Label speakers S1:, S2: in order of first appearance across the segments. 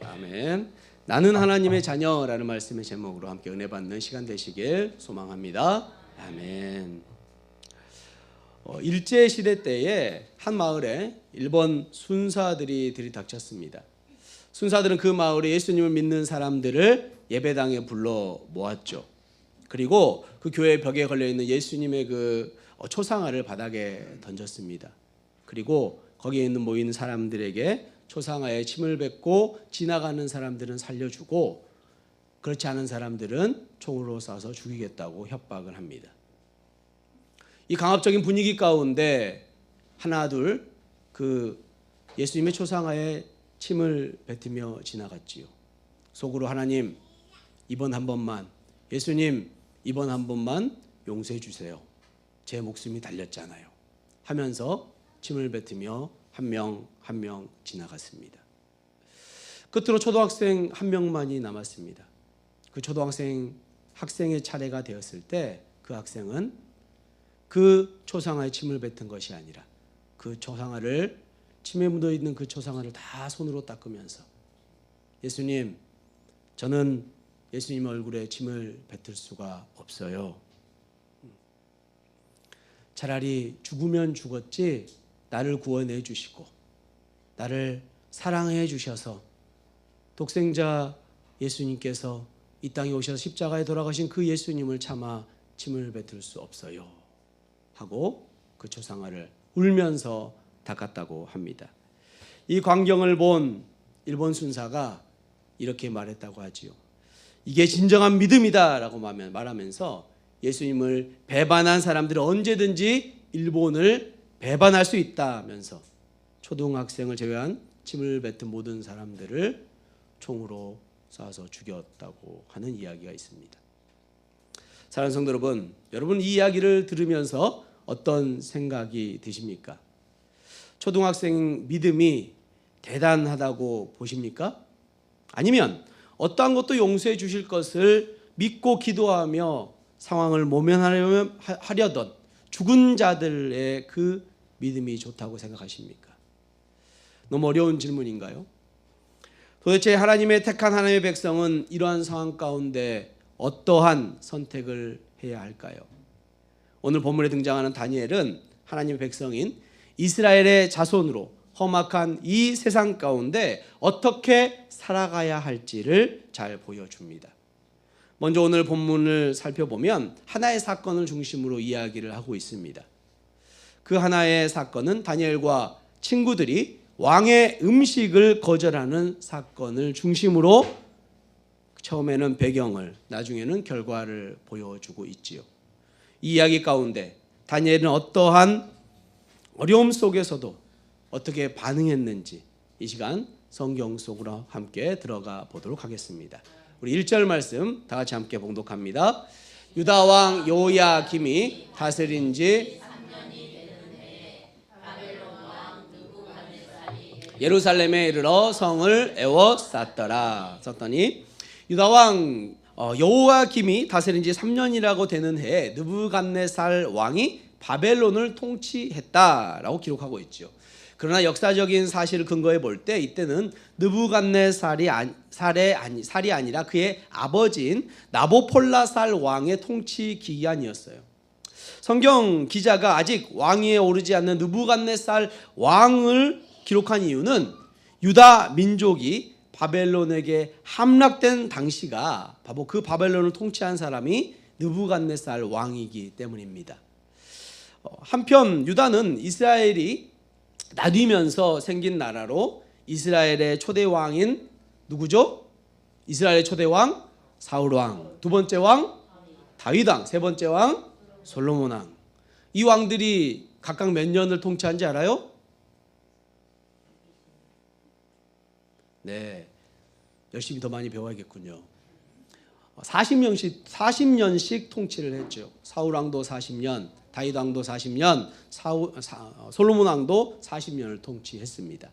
S1: 아멘. 나는 하나님의 자녀라는 말씀의 제목으로 함께 은혜 받는 시간 되시길 소망합니다. 아멘. 일제 시대 때에 한 마을에 일본 순사들이 들이닥쳤습니다. 순사들은 그 마을에 예수님을 믿는 사람들을 예배당에 불러 모았죠. 그리고 그 교회 벽에 걸려 있는 예수님의 그 초상화를 바닥에 던졌습니다. 그리고 거기에 있는 모이는 사람들에게 초상화에 침을 뱉고 지나가는 사람들은 살려주고 그렇지 않은 사람들은 총으로 쏴서 죽이겠다고 협박을 합니다. 이 강압적인 분위기 가운데 하나 둘 그 예수님의 초상화에 침을 뱉으며 지나갔지요. 속으로 하나님 이번 한 번만, 예수님 이번 한 번만 용서해 주세요. 제 목숨이 달렸잖아요. 하면서 침을 뱉으며 한 명 한 명 지나갔습니다. 끝으로 초등학생 한 명만이 남았습니다. 그 학생의 차례가 되었을 때 그 학생은 그 초상화에 침을 뱉은 것이 아니라 그 초상화를 침에 묻어있는 그 초상화를 다 손으로 닦으면서 예수님, 저는 예수님 얼굴에 침을 뱉을 수가 없어요. 차라리 죽으면 죽었지 나를 구원해 주시고 나를 사랑해 주셔서 독생자 예수님께서 이 땅에 오셔서 십자가에 돌아가신 그 예수님을 차마 침을 뱉을 수 없어요 하고 그 초상화를 울면서 닦았다고 합니다. 이 광경을 본 일본 순사가 이렇게 말했다고 하지요. 이게 진정한 믿음이다 라고 말하면서 예수님을 배반한 사람들은 언제든지 일본을 배반할 수 있다면서 초등학생을 제외한 침을 뱉은 모든 사람들을 총으로 쏴서 죽였다고 하는 이야기가 있습니다. 사랑하는 성도 여러분 이 이야기를 들으면서 어떤 생각이 드십니까? 초등학생 믿음이 대단하다고 보십니까? 아니면 어떠한 것도 용서해 주실 것을 믿고 기도하며 상황을 모면하려던 죽은 자들의 그 믿음이 좋다고 생각하십니까? 너무 어려운 질문인가요? 도대체 하나님의 택한 하나님의 백성은 이러한 상황 가운데 어떠한 선택을 해야 할까요? 오늘 본문에 등장하는 다니엘은 하나님의 백성인 이스라엘의 자손으로 험악한 이 세상 가운데 어떻게 살아가야 할지를 잘 보여줍니다. 먼저 오늘 본문을 살펴보면 하나의 사건을 중심으로 이야기를 하고 있습니다. 그 하나의 사건은 다니엘과 친구들이 왕의 음식을 거절하는 사건을 중심으로 처음에는 배경을, 나중에는 결과를 보여주고 있지요. 이 이야기 가운데 다니엘은 어떠한 어려움 속에서도 어떻게 반응했는지 이 시간 성경 속으로 함께 들어가 보도록 하겠습니다. 우리 1절 말씀 다 같이 함께 봉독합니다. 유다 왕 요야김이 다스린 지 예루살렘에 이르러 성을 에워쌌더라. 썼더니 유다 왕 여호야김이 다스린 지 3년이라고 되는 해에 느부갓네살 왕이 바벨론을 통치했다라고 기록하고 있죠. 그러나 역사적인 사실을 근거해 볼 때 이때는 느부갓네살이 아니라 그의 아버지인 나보폴라살 왕의 통치 기간이었어요. 성경 기자가 아직 왕위에 오르지 않는 느부갓네살 왕을 기록한 이유는 유다 민족이 바벨론에게 함락된 당시가 바로 그 바벨론을 통치한 사람이 느부갓네살 왕이기 때문입니다. 한편 유다는 이스라엘이 나뉘면서 생긴 나라로 이스라엘의 초대 왕인 누구죠? 이스라엘의 초대 왕 사울 왕, 두 번째 왕 다윗 왕, 세 번째 왕 솔로몬 왕. 이 왕들이 각각 몇 년을 통치한지 알아요? 네, 열심히 더 많이 배워야겠군요. 40년씩 통치를 했죠. 사울 왕도 40년, 다윗 왕도 40년, 솔로몬 왕도 40년을 통치했습니다.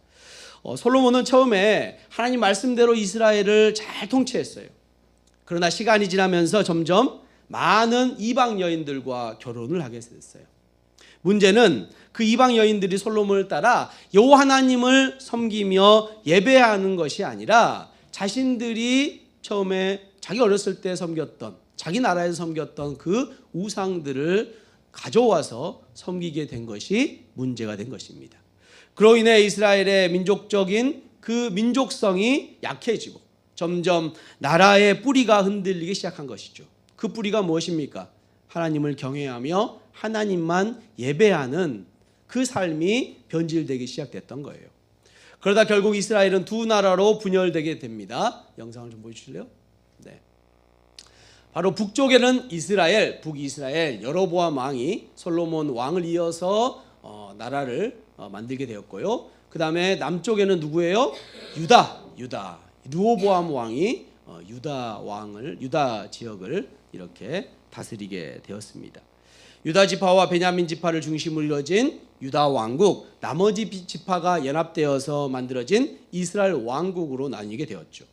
S1: 솔로몬은 처음에 하나님 말씀대로 이스라엘을 잘 통치했어요. 그러나 시간이 지나면서 점점 많은 이방 여인들과 결혼을 하게 됐어요. 문제는 그 이방 여인들이 솔로몬을 따라 여호와 하나님을 섬기며 예배하는 것이 아니라 자신들이 처음에 자기 어렸을 때 섬겼던, 자기 나라에서 섬겼던 그 우상들을 가져와서 섬기게 된 것이 문제가 된 것입니다. 그로 인해 이스라엘의 민족적인 그 민족성이 약해지고 점점 나라의 뿌리가 흔들리기 시작한 것이죠. 그 뿌리가 무엇입니까? 하나님을 경외하며 하나님만 예배하는 그 삶이 변질되기 시작됐던 거예요. 그러다 결국 이스라엘은 두 나라로 분열되게 됩니다. 영상을 좀 보여주실래요? 네. 바로 북쪽에는 이스라엘, 북이스라엘 여로보암 왕이 솔로몬 왕을 이어서 나라를 만들게 되었고요. 그 다음에 남쪽에는 누구예요? 유다 르호보암 왕이 유다 지역을 이렇게 다스리게 되었습니다. 유다 지파와 베냐민 지파를 중심으로 이루어진 유다 왕국, 나머지 지파가 연합되어서 만들어진 이스라엘 왕국으로 나뉘게 되었죠.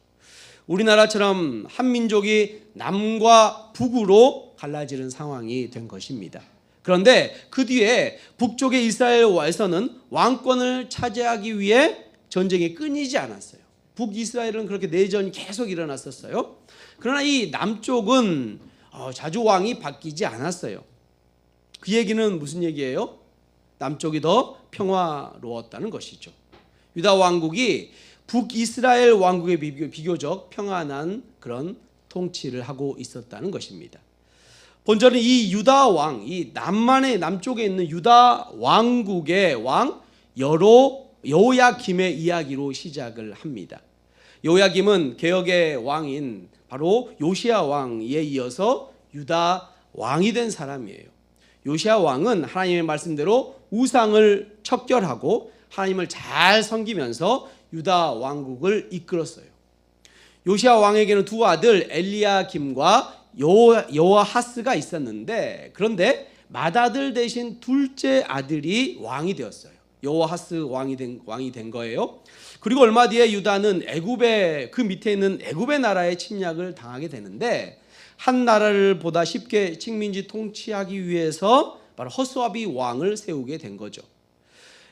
S1: 우리나라처럼 한 민족이 남과 북으로 갈라지는 상황이 된 것입니다. 그런데 그 뒤에 북쪽의 이스라엘에서는 왕권을 차지하기 위해 전쟁이 끊이지 않았어요. 북이스라엘은 그렇게 내전이 계속 일어났었어요. 그러나 이 남쪽은 자주 왕이 바뀌지 않았어요. 그 얘기는 무슨 얘기예요? 남쪽이 더 평화로웠다는 것이죠. 유다 왕국이 북이스라엘 왕국에 비교적 평안한 그런 통치를 하고 있었다는 것입니다. 본절은 이 유다 왕, 이 남쪽에 있는 유다 왕국의 왕 여호야김의 이야기로 시작을 합니다. 여호야김은 개혁의 왕인 바로 요시야 왕에 이어서 유다 왕이 된 사람이에요. 요시야 왕은 하나님의 말씀대로 우상을 척결하고 하나님을 잘 섬기면서 유다 왕국을 이끌었어요. 요시야 왕에게는 두 아들 엘리야김과 여호아하스가 있었는데, 그런데 맏아들 대신 둘째 아들이 왕이 되었어요. 여호아하스 왕이 된 거예요. 그리고 얼마 뒤에 유다는 애굽의 그 밑에 있는 애굽의 나라의 침략을 당하게 되는데, 한 나라를 보다 쉽게 식민지 통치하기 위해서 바로 허수아비 왕을 세우게 된 거죠.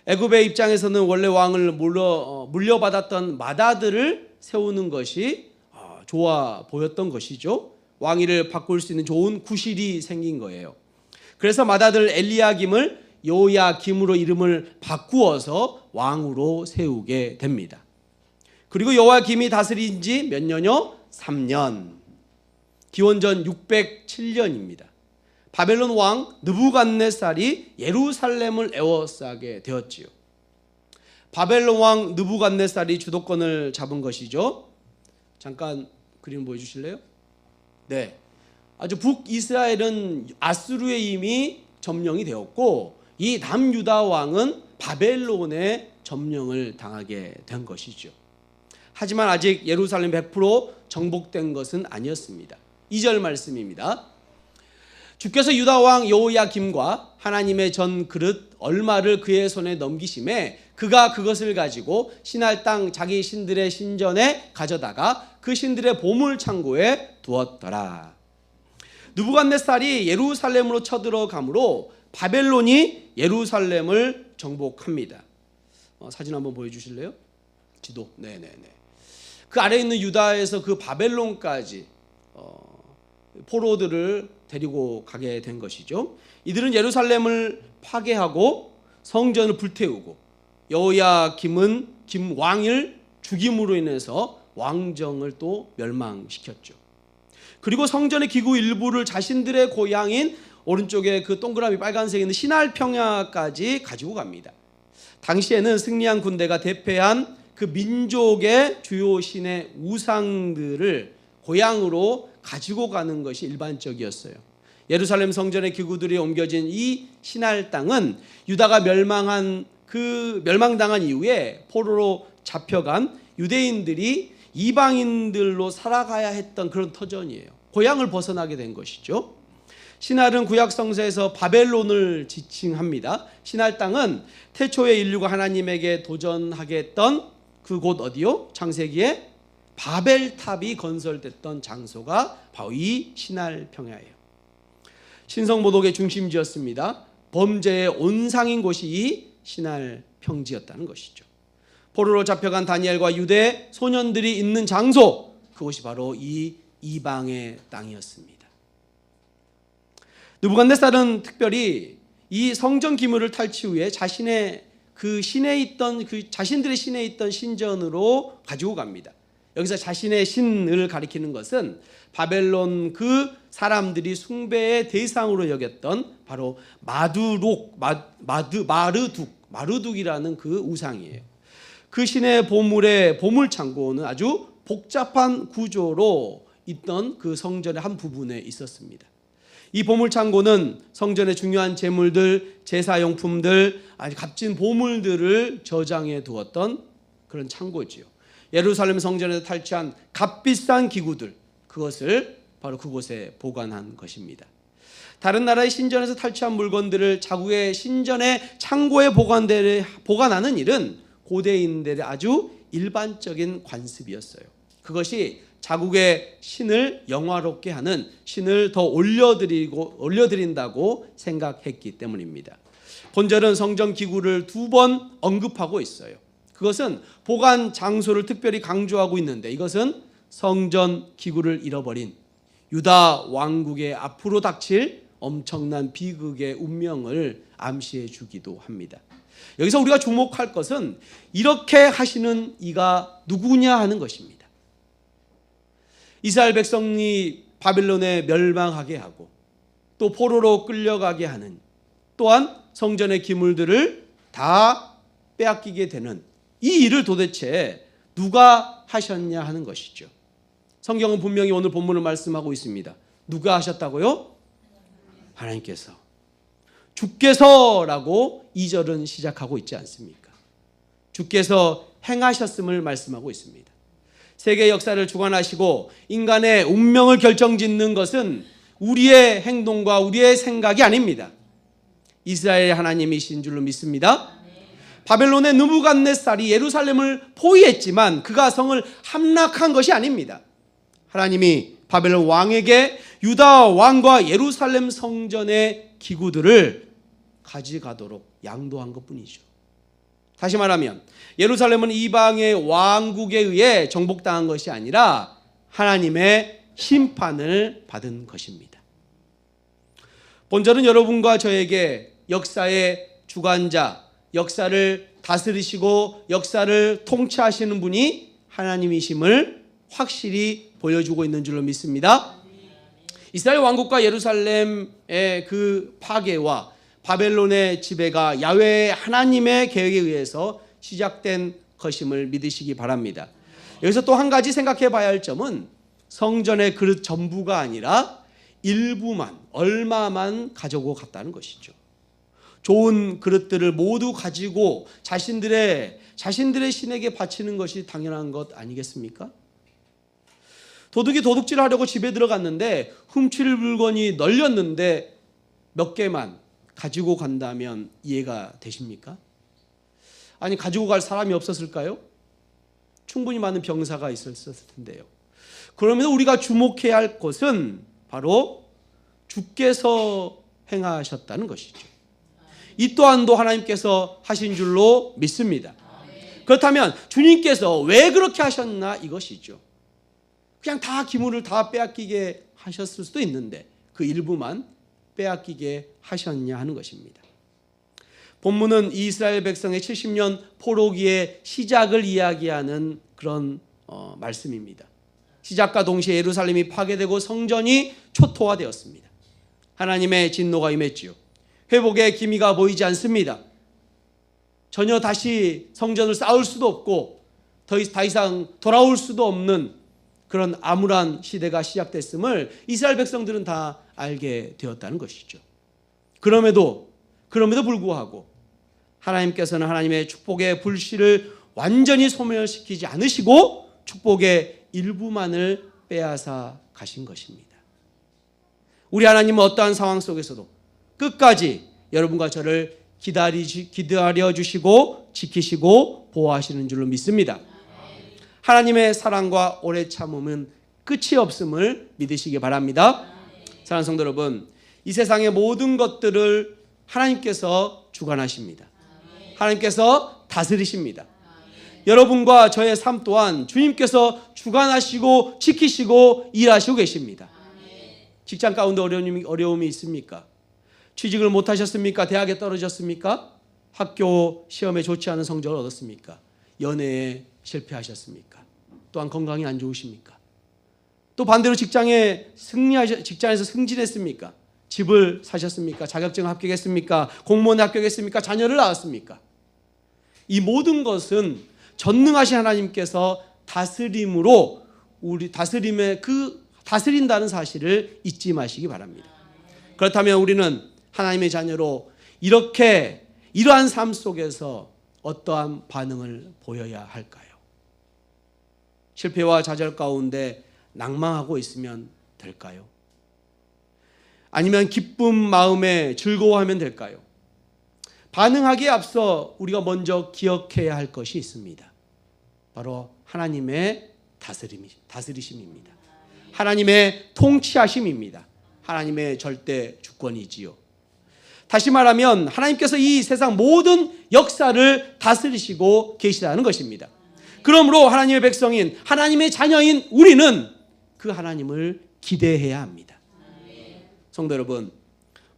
S1: 애굽의 입장에서는 원래 왕을 물려받았던 맏아들을 세우는 것이 좋아 보였던 것이죠. 왕위를 바꿀 수 있는 좋은 구실이 생긴 거예요. 그래서 맏아들 엘리야김을 여호야김으로 이름을 바꾸어서 왕으로 세우게 됩니다. 그리고 여호야김이 다스린 지 몇 년요? 3년. 기원전 607년입니다. 바벨론 왕 느부갓네살이 예루살렘을 에워싸게 되었지요. 바벨론 왕 느부갓네살이 주도권을 잡은 것이죠. 잠깐 그림 보여주실래요? 네, 아주 북이스라엘은 아수르에 이미 점령이 되었고, 이 남유다 왕은 바벨론에 점령을 당하게 된 것이죠. 하지만 아직 예루살렘 100% 정복된 것은 아니었습니다. 2절 말씀입니다. 주께서 유다 왕 여호야김과 하나님의 전 그릇 얼마를 그의 손에 넘기심에 그가 그것을 가지고 신할 땅 자기 신들의 신전에 가져다가 그 신들의 보물 창고에 두었더라. 느부갓네살이 예루살렘으로 쳐들어가므로 바벨론이 예루살렘을 정복합니다. 사진 한번 보여주실래요? 지도. 네네네. 그 아래에 있는 유다에서 그 바벨론까지 포로들을 데리고 가게 된 것이죠. 이들은 예루살렘을 파괴하고 성전을 불태우고 여호야김은 왕을 죽임으로 인해서 왕정을 또 멸망시켰죠. 그리고 성전의 기구 일부를 자신들의 고향인 오른쪽에 그 동그라미 빨간색에 있는 시날 평야까지 가지고 갑니다. 당시에는 승리한 군대가 대패한 그 민족의 주요 신의 우상들을 고향으로 가지고 가는 것이 일반적이었어요. 예루살렘 성전의 기구들이 옮겨진 이 시날 땅은 유다가 멸망당한 이후에 포로로 잡혀간 유대인들이 이방인들로 살아가야 했던 그런 터전이에요. 고향을 벗어나게 된 것이죠. 시날은 구약 성서에서 바벨론을 지칭합니다. 시날 땅은 태초의 인류가 하나님에게 도전하게 했던 그곳 어디요? 창세기에 바벨탑이 건설됐던 장소가 바로 이 시날 평야예요. 신성모독의 중심지였습니다. 범죄의 온상인 곳이 이 시날 평지였다는 것이죠. 포로로 잡혀간 다니엘과 유대 소년들이 있는 장소, 그곳이 바로 이 이방의 땅이었습니다. 느부갓네살은 특별히 이 성전 기물을 탈취 후에 자신의 그 신에 있던 자신들의 신에 있던 신전으로 가지고 갑니다. 여기서 자신의 신을 가리키는 것은 바벨론 그 사람들이 숭배의 대상으로 여겼던 바로 마르둑이라는 그 우상이에요. 그 신의 보물의 보물 창고는 아주 복잡한 구조로 있던 그 성전의 한 부분에 있었습니다. 이 보물 창고는 성전의 중요한 재물들, 제사용품들, 아주 값진 보물들을 저장해 두었던 그런 창고지요. 예루살렘 성전에서 탈취한 값비싼 기구들, 그것을 바로 그곳에 보관한 것입니다. 다른 나라의 신전에서 탈취한 물건들을 자국의 신전의 창고에 보관하는 일은 고대인들의 아주 일반적인 관습이었어요. 그것이 자국의 신을 영화롭게 하는, 신을 더 올려드린다고 생각했기 때문입니다. 본절은 성전 기구를 2번 언급하고 있어요. 그것은 보관 장소를 특별히 강조하고 있는데, 이것은 성전 기구를 잃어버린 유다 왕국의 앞으로 닥칠 엄청난 비극의 운명을 암시해 주기도 합니다. 여기서 우리가 주목할 것은 이렇게 하시는 이가 누구냐 하는 것입니다. 이스라엘 백성이 바벨론에 멸망하게 하고 또 포로로 끌려가게 하는, 또한 성전의 기물들을 다 빼앗기게 되는 이 일을 도대체 누가 하셨냐 하는 것이죠. 성경은 분명히 오늘 본문을 말씀하고 있습니다. 누가 하셨다고요? 하나님께서. 주께서라고 2절은 시작하고 있지 않습니까? 주께서 행하셨음을 말씀하고 있습니다. 세계 역사를 주관하시고 인간의 운명을 결정짓는 것은 우리의 행동과 우리의 생각이 아닙니다. 이스라엘의 하나님이신 줄로 믿습니다. 바벨론의 느부갓네살이 예루살렘을 포위했지만 그가 성을 함락한 것이 아닙니다. 하나님이 바벨론 왕에게 유다 왕과 예루살렘 성전의 기구들을 가져가도록 양도한 것뿐이죠. 다시 말하면 예루살렘은 이방의 왕국에 의해 정복당한 것이 아니라 하나님의 심판을 받은 것입니다. 본절은 여러분과 저에게 역사의 주관자, 역사를 다스리시고 역사를 통치하시는 분이 하나님이심을 확실히 보여주고 있는 줄로 믿습니다. 이스라엘 왕국과 예루살렘의 그 파괴와 바벨론의 지배가 야훼 하나님의 계획에 의해서 시작된 것임을 믿으시기 바랍니다. 여기서 또 한 가지 생각해 봐야 할 점은 성전의 그릇 전부가 아니라 일부만, 얼마만 가지고 갔다는 것이죠. 좋은 그릇들을 모두 가지고 자신들의 신에게 바치는 것이 당연한 것 아니겠습니까? 도둑이 도둑질하려고 집에 들어갔는데 훔칠 물건이 널렸는데 몇 개만 가지고 간다면 이해가 되십니까? 아니, 가지고 갈 사람이 없었을까요? 충분히 많은 병사가 있었을 텐데요. 그러면 우리가 주목해야 할 것은 바로 주께서 행하셨다는 것이죠. 이 또한도 하나님께서 하신 줄로 믿습니다. 그렇다면 주님께서 왜 그렇게 하셨나 이것이죠. 그냥 다 기물을 다 빼앗기게 하셨을 수도 있는데 그 일부만 빼앗기게 하셨냐 하는 것입니다. 본문은 이스라엘 백성의 70년 포로기의 시작을 이야기하는 그런 말씀입니다. 시작과 동시에 예루살렘이 파괴되고 성전이 초토화되었습니다. 하나님의 진노가 임했지요. 회복의 기미가 보이지 않습니다. 전혀 다시 성전을 쌓을 수도 없고 더 이상 돌아올 수도 없는 그런 암울한 시대가 시작됐음을 이스라엘 백성들은 다 알게 되었다는 것이죠. 그럼에도 불구하고 하나님께서는 하나님의 축복의 불씨를 완전히 소멸시키지 않으시고 축복의 일부만을 빼앗아 가신 것입니다. 우리 하나님은 어떠한 상황 속에서도 끝까지 여러분과 저를 기다려 주시고 지키시고 보호하시는 줄로 믿습니다. 하나님의 사랑과 오래 참음은 끝이 없음을 믿으시기 바랍니다. 사랑하는 성도 여러분, 이 세상의 모든 것들을 하나님께서 주관하십니다. 하나님께서 다스리십니다. 여러분과 저의 삶 또한 주님께서 주관하시고 지키시고 일하시고 계십니다. 직장 가운데 어려움이 있습니까? 취직을 못하셨습니까? 대학에 떨어졌습니까? 학교 시험에 좋지 않은 성적을 얻었습니까? 연애에 실패하셨습니까? 또한 건강이 안 좋으십니까? 또 반대로 직장에서 승진했습니까? 집을 사셨습니까? 자격증 합격했습니까? 공무원에 합격했습니까? 자녀를 낳았습니까? 이 모든 것은 전능하신 하나님께서 다스림으로 다스린다는 사실을 잊지 마시기 바랍니다. 그렇다면 우리는 하나님의 자녀로 이러한 삶 속에서 어떠한 반응을 보여야 할까요? 실패와 좌절 가운데 낭망하고 있으면 될까요? 아니면 기쁜 마음에 즐거워하면 될까요? 반응하기에 앞서 우리가 먼저 기억해야 할 것이 있습니다. 바로 하나님의 다스리심입니다. 하나님의 통치하심입니다. 하나님의 절대 주권이지요. 다시 말하면 하나님께서 이 세상 모든 역사를 다스리시고 계시다는 것입니다. 그러므로 하나님의 백성인, 하나님의 자녀인 우리는 그 하나님을 기대해야 합니다. 성도 여러분,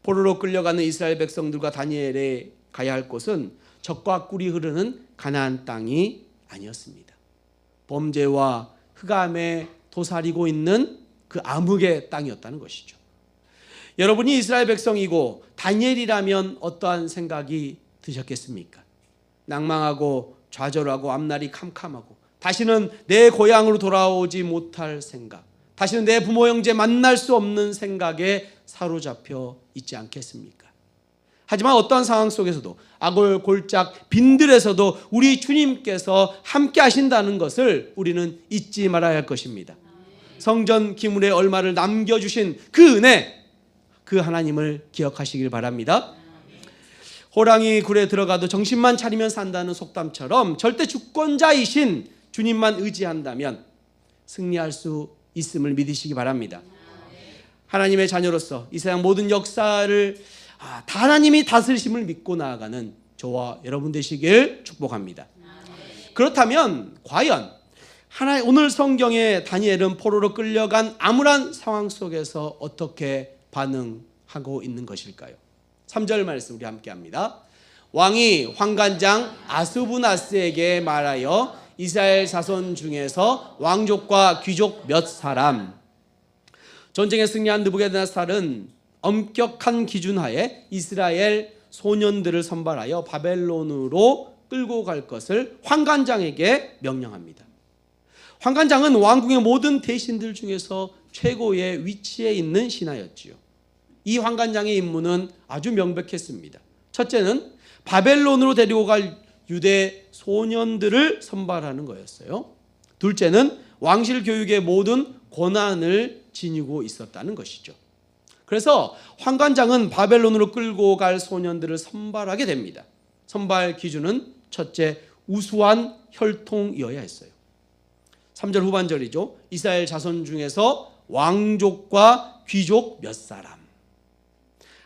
S1: 포로로 끌려가는 이스라엘 백성들과 다니엘에 가야 할 곳은 적과 꿀이 흐르는 가나안 땅이 아니었습니다. 범죄와 흑암에 도사리고 있는 그 암흑의 땅이었다는 것이죠. 여러분이 이스라엘 백성이고 다니엘이라면 어떠한 생각이 드셨겠습니까? 낭망하고 좌절하고 앞날이 캄캄하고 다시는 내 고향으로 돌아오지 못할 생각, 다시는 내 부모 형제 만날 수 없는 생각에 사로잡혀 있지 않겠습니까? 하지만 어떠한 상황 속에서도 악을 골짝 빈들에서도 우리 주님께서 함께 하신다는 것을 우리는 잊지 말아야 할 것입니다. 성전 기물에 얼마를 남겨주신 그 은혜, 그 하나님을 기억하시길 바랍니다. 호랑이 굴에 들어가도 정신만 차리면 산다는 속담처럼 절대 주권자이신 주님만 의지한다면 승리할 수 있음을 믿으시기 바랍니다. 하나님의 자녀로서 이 세상 모든 역사를 다 하나님이 다스리심을 믿고 나아가는 저와 여러분 되시길 축복합니다. 그렇다면 과연 오늘 성경의 다니엘은 포로로 끌려간 암울한 상황 속에서 어떻게 반응하고 있는 것일까요? 3절 말씀 우리 함께 합니다. 왕이 환관장 아스부나스에게 말하여 이스라엘 자손 중에서 왕족과 귀족 몇 사람. 전쟁에 승리한 느부갓네살은 엄격한 기준하에 이스라엘 소년들을 선발하여 바벨론으로 끌고 갈 것을 환관장에게 명령합니다. 환관장은 왕궁의 모든 대신들 중에서 최고의 위치에 있는 신하였지요. 이 환관장의 임무는 아주 명백했습니다. 첫째는 바벨론으로 데리고 갈 유대 소년들을 선발하는 거였어요. 둘째는 왕실 교육의 모든 권한을 지니고 있었다는 것이죠. 그래서 환관장은 바벨론으로 끌고 갈 소년들을 선발하게 됩니다. 선발 기준은 첫째, 우수한 혈통이어야 했어요. 3절 후반절이죠. 이스라엘 자손 중에서 왕족과 귀족 몇 사람.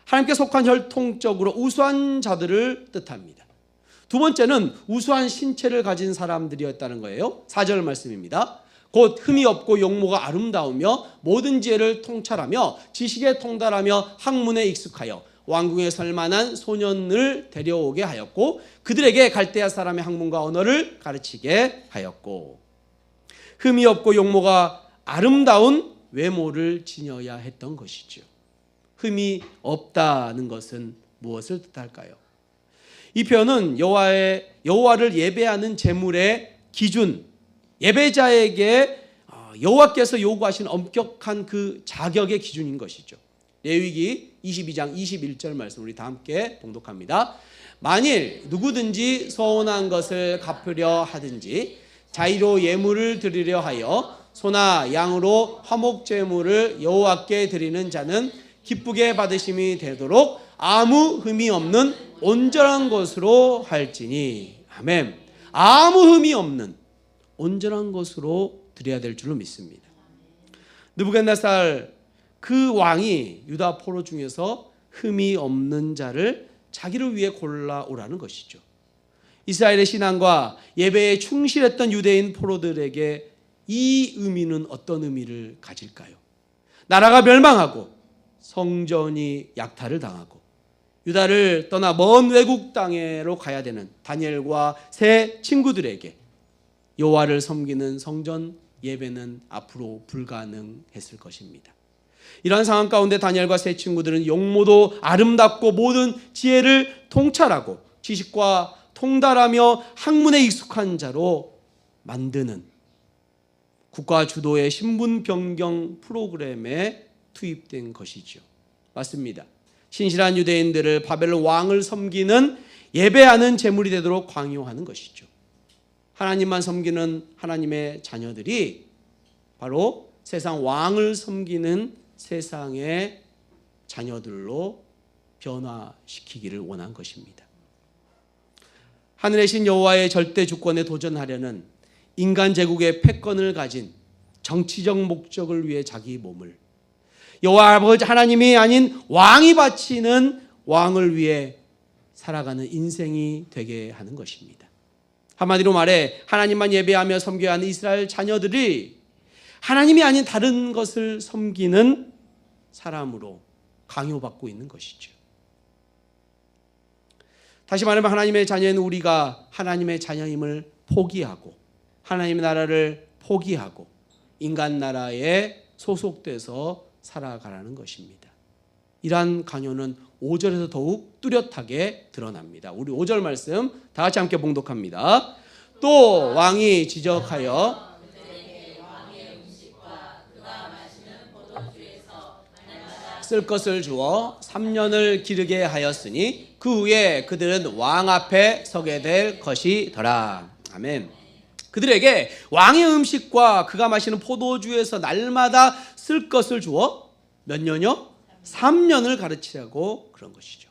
S1: 하나님께 속한 혈통적으로 우수한 자들을 뜻합니다. 두 번째는 우수한 신체를 가진 사람들이었다는 거예요. 4절 말씀입니다. 곧 흠이 없고 용모가 아름다우며 모든 지혜를 통찰하며 지식에 통달하며 학문에 익숙하여 왕궁에 설 만한 소년을 데려오게 하였고 그들에게 갈대아 사람의 학문과 언어를 가르치게 하였고, 흠이 없고 용모가 아름다운 외모를 지녀야 했던 것이죠. 흠이 없다는 것은 무엇을 뜻할까요? 이 표현은 여호와를 예배하는 제물의 기준, 예배자에게 여호와께서 요구하신 엄격한 그 자격의 기준인 것이죠. 레위기 22장 21절 말씀 우리 다 함께 봉독합니다. 만일 누구든지 서운한 것을 갚으려 하든지 자의로 예물을 드리려 하여 소나 양으로 화목 제물을 여호와께 드리는 자는 기쁘게 받으심이 되도록 아무 흠이 없는 온전한 것으로 할지니. 아멘. 아무 흠이 없는 온전한 것으로 드려야 될 줄로 믿습니다. 느부갓네살 그 왕이 유다 포로 중에서 흠이 없는 자를 자기를 위해 골라오라는 것이죠. 이스라엘의 신앙과 예배에 충실했던 유대인 포로들에게 이 의미는 어떤 의미를 가질까요? 나라가 멸망하고 성전이 약탈을 당하고 유다를 떠나 먼 외국 땅으로 가야 되는 다니엘과 세 친구들에게 여호와를 섬기는 성전 예배는 앞으로 불가능했을 것입니다. 이러한 상황 가운데 다니엘과 세 친구들은 용모도 아름답고 모든 지혜를 통찰하고 지식과 통달하며 학문에 익숙한 자로 만드는 국가 주도의 신분 변경 프로그램에 투입된 것이죠. 맞습니다. 신실한 유대인들을 바벨론 왕을 섬기는 예배하는 제물이 되도록 강요하는 것이죠. 하나님만 섬기는 하나님의 자녀들이 바로 세상 왕을 섬기는 세상의 자녀들로 변화시키기를 원한 것입니다. 하늘의 신 여호와의 절대 주권에 도전하려는 인간 제국의 패권을 가진 정치적 목적을 위해 자기 몸을 여호와 아버지 하나님이 아닌 왕이 바치는 왕을 위해 살아가는 인생이 되게 하는 것입니다. 한마디로 말해 하나님만 예배하며 섬겨야 하는 이스라엘 자녀들이 하나님이 아닌 다른 것을 섬기는 사람으로 강요받고 있는 것이죠. 다시 말하면 하나님의 자녀인 우리가 하나님의 자녀임을 포기하고 하나님의 나라를 포기하고 인간 나라에 소속돼서 살아가라는 것입니다. 이러한 강요는 5절에서 더욱 뚜렷하게 드러납니다. 우리 5절 말씀 다 같이 함께 봉독합니다. 또 왕이 지적하여 쓸 것을 주어 3년을 기르게 하였으니 그 후에 그들은 왕 앞에 서게 될 것이더라. 아멘. 그들에게 왕의 음식과 그가 마시는 포도주에서 날마다 쓸 것을 주어 몇 년요? 3년을 가르치라고 그런 것이죠.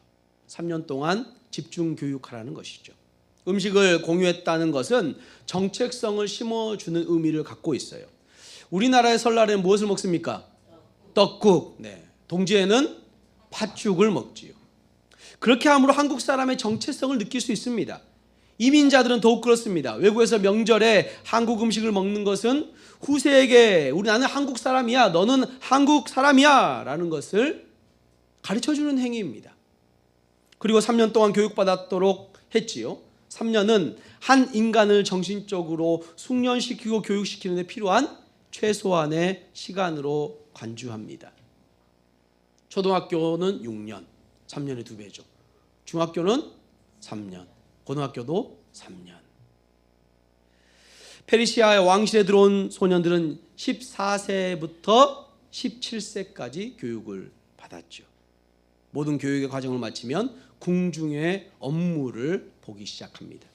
S1: 3년 동안 집중 교육하라는 것이죠. 음식을 공유했다는 것은 정체성을 심어주는 의미를 갖고 있어요. 우리나라의 설날에는 무엇을 먹습니까? 떡국. 네. 동지에는 팥죽을 먹지요. 그렇게 함으로 한국 사람의 정체성을 느낄 수 있습니다. 이민자들은 더욱 그렇습니다. 외국에서 명절에 한국 음식을 먹는 것은 후세에게 나는 한국 사람이야, 너는 한국 사람이야 라는 것을 가르쳐주는 행위입니다. 그리고 3년 동안 교육받았도록 했지요. 3년은 한 인간을 정신적으로 숙련시키고 교육시키는 데 필요한 최소한의 시간으로 간주합니다. 초등학교는 6년, 3년의 2배죠. 중학교는 3년, 고등학교도 3년. 페르시아의 왕실에 들어온 소년들은 14세부터 17세까지 교육을 받았죠. 모든 교육의 과정을 마치면 궁중의 업무를 보기 시작합니다.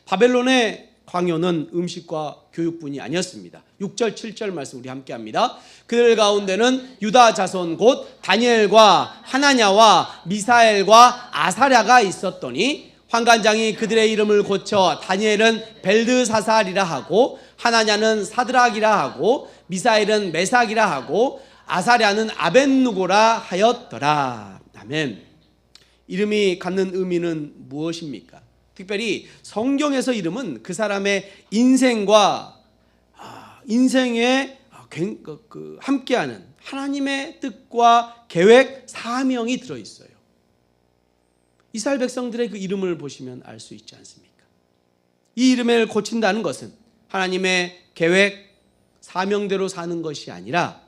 S1: 바벨론의 광요는 음식과 교육뿐이 아니었습니다. 6절 7절 말씀 우리 함께 합니다. 그들 가운데는 유다 자손 곧 다니엘과 하나냐와 미사엘과 아사랴가 있었더니 환관장이 그들의 이름을 고쳐 다니엘은 벨드사살이라 하고 하나냐는 사드락이라 하고 미사엘은 메삭이라 하고 아사랴는 아벳누고라 하였더라. 아멘. 이름이 갖는 의미는 무엇입니까? 특별히 성경에서 이름은 그 사람의 인생과 인생에 함께하는 하나님의 뜻과 계획, 사명이 들어있어요. 이스라엘 백성들의 그 이름을 보시면 알 수 있지 않습니까? 이 이름을 고친다는 것은 하나님의 계획, 사명대로 사는 것이 아니라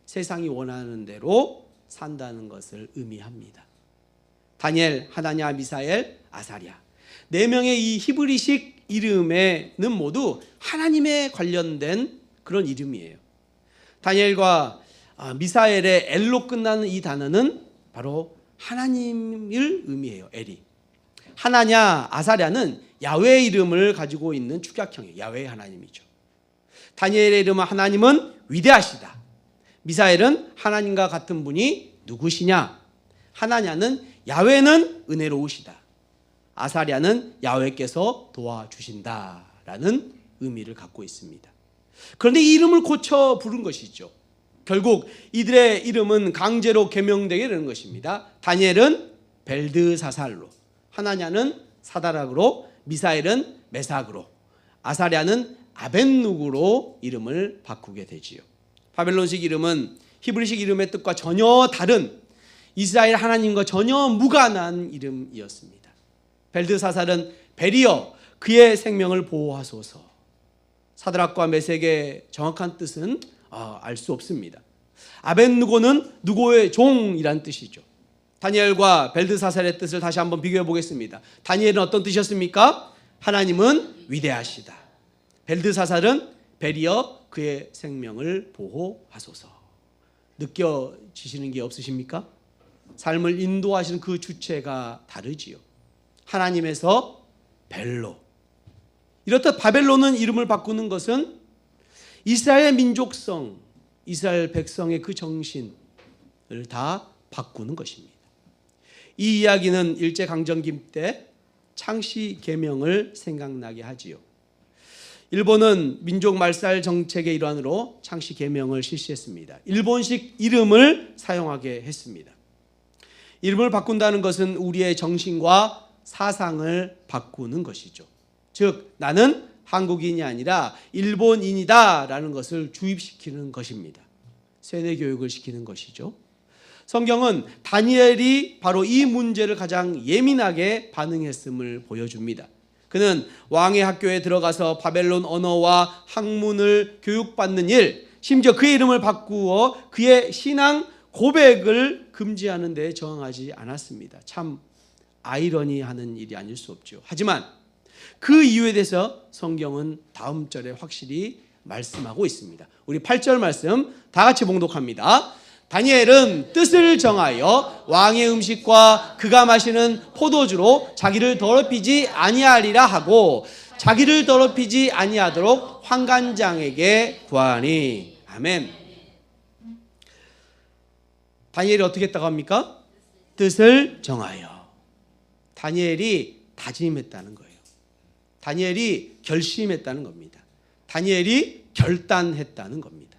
S1: 세상이 원하는 대로 산다는 것을 의미합니다. 다니엘, 하나냐, 미사엘, 아사랴 4명의 이 히브리식 이름에는 모두 하나님에 관련된 그런 이름이에요. 다니엘과 미사엘의 엘로 끝나는 이 단어는 바로 하나님을 의미해요. 엘이. 하나냐, 아사랴는 야훼 이름을 가지고 있는 축약형이에요. 야훼 하나님이죠. 다니엘의 이름은 하나님은 위대하시다. 미사엘은 하나님과 같은 분이 누구시냐? 하나냐는 야훼는 은혜로우시다. 아사랴는 야훼께서 도와주신다라는 의미를 갖고 있습니다. 그런데 이 이름을 고쳐 부른 것이죠. 결국 이들의 이름은 강제로 개명되게 되는 것입니다. 다니엘은 벨드사살로, 하나냐는 사다락으로, 미사엘은 메삭으로, 아사랴는 아벤누고로 이름을 바꾸게 되지요. 바벨론식 이름은 히브리식 이름의 뜻과 전혀 다른 이스라엘 하나님과 전혀 무관한 이름이었습니다. 벨드사살은 베리어, 그의 생명을 보호하소서. 사드락과 메섹의 정확한 뜻은 알 수 없습니다. 아벤누고는 누고의 종이란 뜻이죠. 다니엘과 벨드사살의 뜻을 다시 한번 비교해 보겠습니다. 다니엘은 어떤 뜻이었습니까? 하나님은 위대하시다. 벨드사살은 베리어, 그의 생명을 보호하소서. 느껴지시는 게 없으십니까? 삶을 인도하시는 그 주체가 다르지요. 하나님에서 벨로. 이렇듯 바벨론은 이름을 바꾸는 것은 이스라엘의 민족성, 이스라엘 백성의 그 정신을 다 바꾸는 것입니다. 이 이야기는 일제강점기 때 창씨 계명을 생각나게 하지요. 일본은 민족 말살 정책의 일환으로 창씨 계명을 실시했습니다. 일본식 이름을 사용하게 했습니다. 이름을 바꾼다는 것은 우리의 정신과 사상을 바꾸는 것이죠. 즉 나는 한국인이 아니라 일본인이다 라는 것을 주입시키는 것입니다. 세뇌 교육을 시키는 것이죠. 성경은 다니엘이 바로 이 문제를 가장 예민하게 반응했음을 보여줍니다. 그는 왕의 학교에 들어가서 바벨론 언어와 학문을 교육받는 일, 심지어 그의 이름을 바꾸어 그의 신앙 고백을 금지하는 데 저항하지 않았습니다. 참 아이러니하는 일이 아닐 수 없죠. 하지만 그 이유에 대해서 성경은 다음 절에 확실히 말씀하고 있습니다. 우리 8절 말씀 다 같이 봉독합니다. 다니엘은 뜻을 정하여 왕의 음식과 그가 마시는 포도주로 자기를 더럽히지 아니하리라 하고 자기를 더럽히지 아니하도록 환관장에게 구하니. 아멘. 다니엘이 어떻게 했다고 합니까? 뜻을 정하여. 다니엘이 다짐했다는 거예요. 다니엘이 결심했다는 겁니다. 다니엘이 결단했다는 겁니다.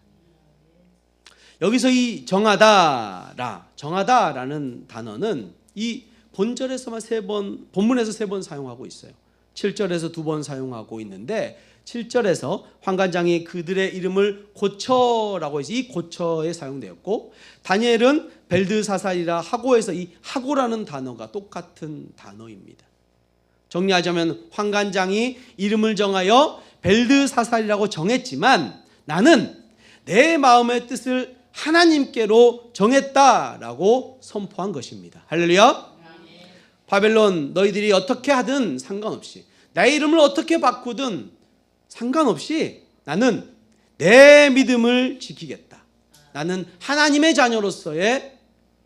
S1: 여기서 이 정하다라는 단어는 이 본절에서만 본문에서 3번 사용하고 있어요. 7절에서 2번 사용하고 있는데 7절에서 환관장이 그들의 이름을 고쳐라고 해서 이 고쳐에 사용되었고, 다니엘은 벨드사살이라 하고에서 이 하고라는 단어가 똑같은 단어입니다. 정리하자면 환관장이 이름을 정하여 벨드사살이라고 정했지만 나는 내 마음의 뜻을 하나님께로 정했다라고 선포한 것입니다. 할렐루야. 바벨론 너희들이 어떻게 하든 상관없이, 나의 이름을 어떻게 바꾸든 상관없이 나는 내 믿음을 지키겠다. 나는 하나님의 자녀로서의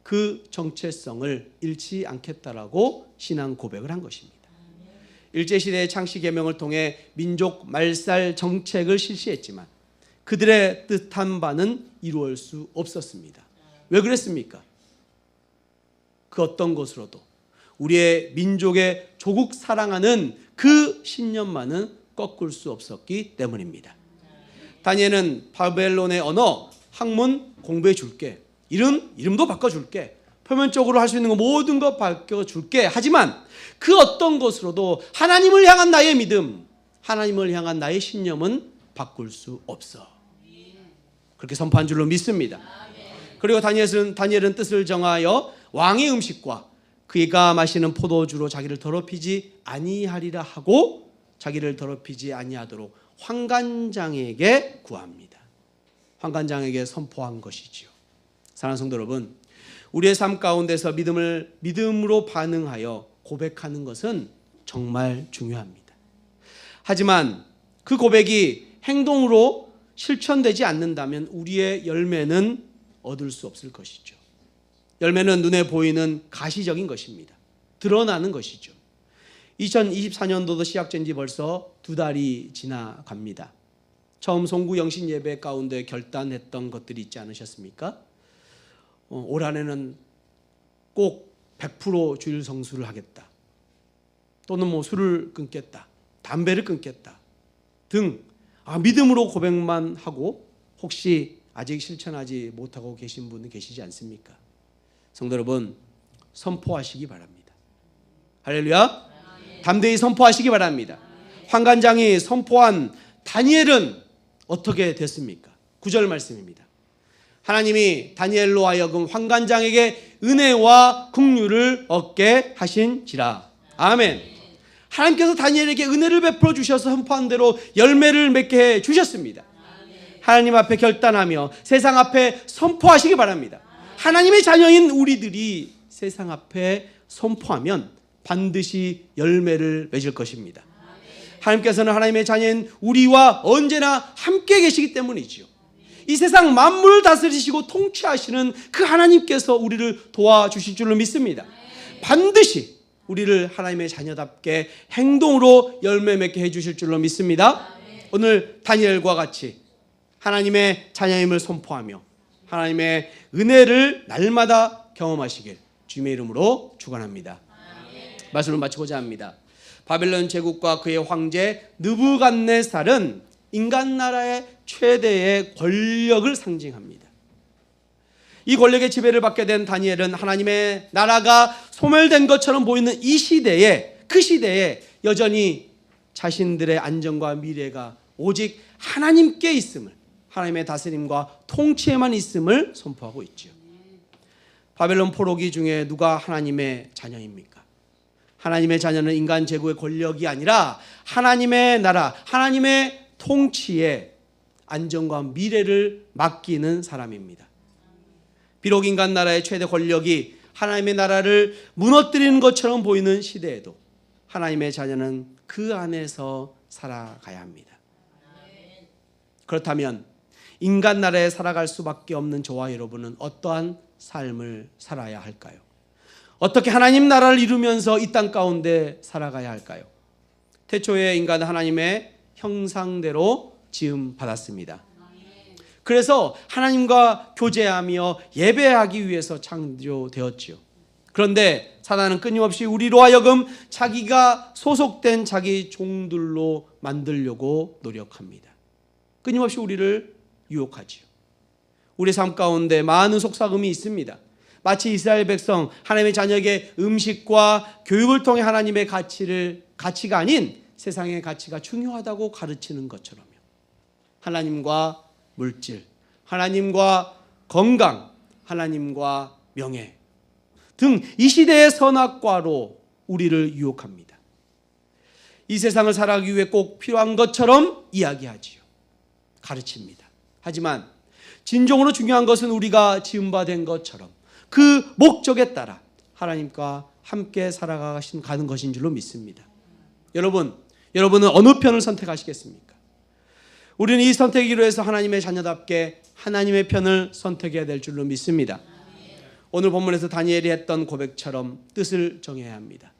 S1: 그 정체성을 잃지 않겠다라고 신앙 고백을 한 것입니다. 일제시대의 창씨 계명을 통해 민족 말살 정책을 실시했지만 그들의 뜻한 바는 이루어질 수 없었습니다. 왜 그랬습니까? 그 어떤 것으로도 우리의 민족의 조국 사랑하는 그 신념만은 꺾을 수 없었기 때문입니다. 다니엘은 바벨론의 언어, 학문 공부해 줄게. 이름도 바꿔줄게. 표면적으로 할 수 있는 거 모든 거 바꿔줄게. 하지만 그 어떤 것으로도 하나님을 향한 나의 믿음, 하나님을 향한 나의 신념은 바꿀 수 없어. 그렇게 선포한 줄로 믿습니다. 그리고 다니엘은 뜻을 정하여 왕의 음식과 그가 마시는 포도주로 자기를 더럽히지 아니하리라 하고 자기를 더럽히지 아니하도록 환관장에게 구합니다. 환관장에게 선포한 것이지요. 사랑하는 성도 여러분, 우리의 삶 가운데서 믿음으로 반응하여 고백하는 것은 정말 중요합니다. 하지만 그 고백이 행동으로 실천되지 않는다면 우리의 열매는 얻을 수 없을 것이죠. 열매는 눈에 보이는 가시적인 것입니다. 드러나는 것이죠. 2024년도도 시작된 지 벌써 2달이 지나갑니다. 처음 송구 영신 예배 가운데 결단했던 것들이 있지 않으셨습니까? 올 한해는 꼭 100% 주일 성수를 하겠다. 또는 술을 끊겠다. 담배를 끊겠다. 등 믿음으로 고백만 하고 혹시 아직 실천하지 못하고 계신 분은 계시지 않습니까? 성도 여러분, 선포하시기 바랍니다. 할렐루야. 담대히 선포하시기 바랍니다. 환관장이 선포한 다니엘은 어떻게 됐습니까? 9절 말씀입니다. 하나님이 다니엘로 하여금 환관장에게 은혜와 긍휼을 얻게 하신지라. 아멘. 하나님께서 다니엘에게 은혜를 베풀어 주셔서 선포한 대로 열매를 맺게 해 주셨습니다. 하나님 앞에 결단하며 세상 앞에 선포하시기 바랍니다. 하나님의 자녀인 우리들이 세상 앞에 선포하면 반드시 열매를 맺을 것입니다. 하나님께서는 하나님의 자녀인 우리와 언제나 함께 계시기 때문이지요. 이 세상 만물을 다스리시고 통치하시는 그 하나님께서 우리를 도와주실 줄로 믿습니다. 반드시 우리를 하나님의 자녀답게 행동으로 열매 맺게 해주실 줄로 믿습니다. 오늘 다니엘과 같이 하나님의 자녀임을 선포하며 하나님의 은혜를 날마다 경험하시길 주님의 이름으로 축원합니다. 말씀을 마치고자 합니다. 바벨론 제국과 그의 황제 느부갓네살은 인간 나라의 최대의 권력을 상징합니다. 이 권력의 지배를 받게 된 다니엘은 하나님의 나라가 소멸된 것처럼 보이는 이 시대에, 그 시대에 여전히 자신들의 안전과 미래가 오직 하나님께 있음을, 하나님의 다스림과 통치에만 있음을 선포하고 있죠. 바벨론 포로기 중에 누가 하나님의 자녀입니까? 하나님의 자녀는 인간 제국의 권력이 아니라 하나님의 나라, 하나님의 통치에 안전과 미래를 맡기는 사람입니다. 비록 인간 나라의 최대 권력이 하나님의 나라를 무너뜨리는 것처럼 보이는 시대에도 하나님의 자녀는 그 안에서 살아가야 합니다. 그렇다면 인간 나라에 살아갈 수밖에 없는 저와 여러분은 어떠한 삶을 살아야 할까요? 어떻게 하나님 나라를 이루면서 이 땅 가운데 살아가야 할까요? 태초에 인간은 하나님의 형상대로 지음 받았습니다. 그래서 하나님과 교제하며 예배하기 위해서 창조되었지요. 그런데 사단은 끊임없이 우리로 하여금 자기가 소속된 자기 종들로 만들려고 노력합니다. 끊임없이 우리를 유혹하지요. 우리 삶 가운데 많은 속삭임이 있습니다. 마치 이스라엘 백성 하나님의 자녀에게 음식과 교육을 통해 하나님의 가치가 아닌 세상의 가치가 중요하다고 가르치는 것처럼요. 하나님과 물질, 하나님과 건강, 하나님과 명예 등 이 시대의 선악과로 우리를 유혹합니다. 이 세상을 살아가기 위해 꼭 필요한 것처럼 이야기하지요. 가르칩니다. 하지만 진정으로 중요한 것은 우리가 지음받은 것처럼 그 목적에 따라 하나님과 함께 살아가는 것인 줄로 믿습니다. 여러분은 어느 편을 선택하시겠습니까? 우리는 이 선택으로 해서 하나님의 자녀답게 하나님의 편을 선택해야 될 줄로 믿습니다. 오늘 본문에서 다니엘이 했던 고백처럼 뜻을 정해야 합니다.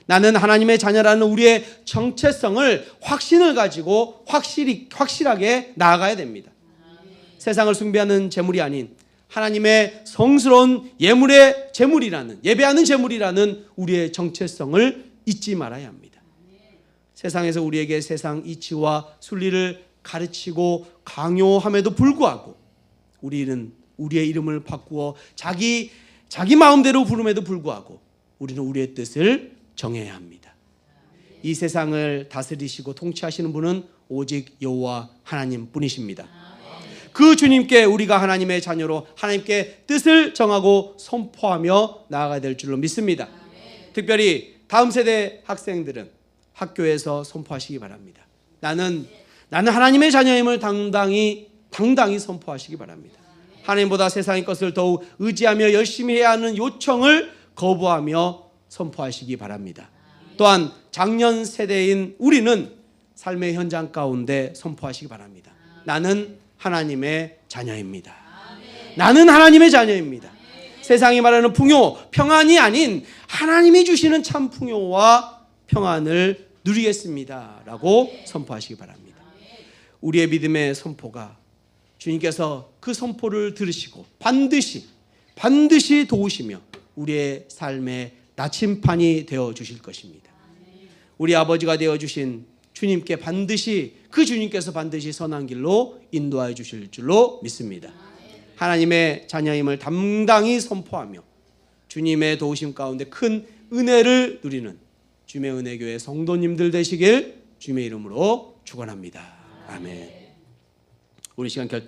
S1: 나는 하나님의 자녀라는 우리의 정체성을 확신을 가지고 확실하게 나아가야 됩니다. 세상을 숭배하는 재물이 아닌 하나님의 성스러운 예배하는 재물이라는 우리의 정체성을 잊지 말아야 합니다. 세상에서 우리에게 세상 이치와 순리를 가르치고 강요함에도 불구하고 우리는 우리의 이름을 바꾸어 자기 마음대로 부름에도 불구하고 우리는 우리의 뜻을 정해야 합니다. 이 세상을 다스리시고 통치하시는 분은 오직 여호와 하나님뿐이십니다. 그 주님께 우리가 하나님의 자녀로 하나님께 뜻을 정하고 선포하며 나아가야 될 줄로 믿습니다. 특별히 다음 세대 학생들은 학교에서 선포하시기 바랍니다. 나는 하나님의 자녀임을 당당히 선포하시기 바랍니다. 하나님보다 세상의 것을 더욱 의지하며 열심히 해야 하는 요청을 거부하며 선포하시기 바랍니다. 또한 작년 세대인 우리는 삶의 현장 가운데 선포하시기 바랍니다. 나는 하나님의 자녀입니다. 나는 하나님의 자녀입니다. 세상이 말하는 풍요, 평안이 아닌 하나님이 주시는 참 풍요와 평안을 누리겠습니다 라고 선포하시기 바랍니다. 우리의 믿음의 선포가 주님께서 그 선포를 들으시고 반드시 도우시며 우리의 삶의 나침판이 되어 주실 것입니다. 우리 아버지가 되어 주신 주님께 그 주님께서 반드시 선한 길로 인도하여 주실 줄로 믿습니다. 하나님의 자녀임을 당당히 선포하며 주님의 도우심 가운데 큰 은혜를 누리는 주님의 은혜교회 성도님들 되시길 주님의 이름으로 축원합니다. 아멘. 우리 시간 결단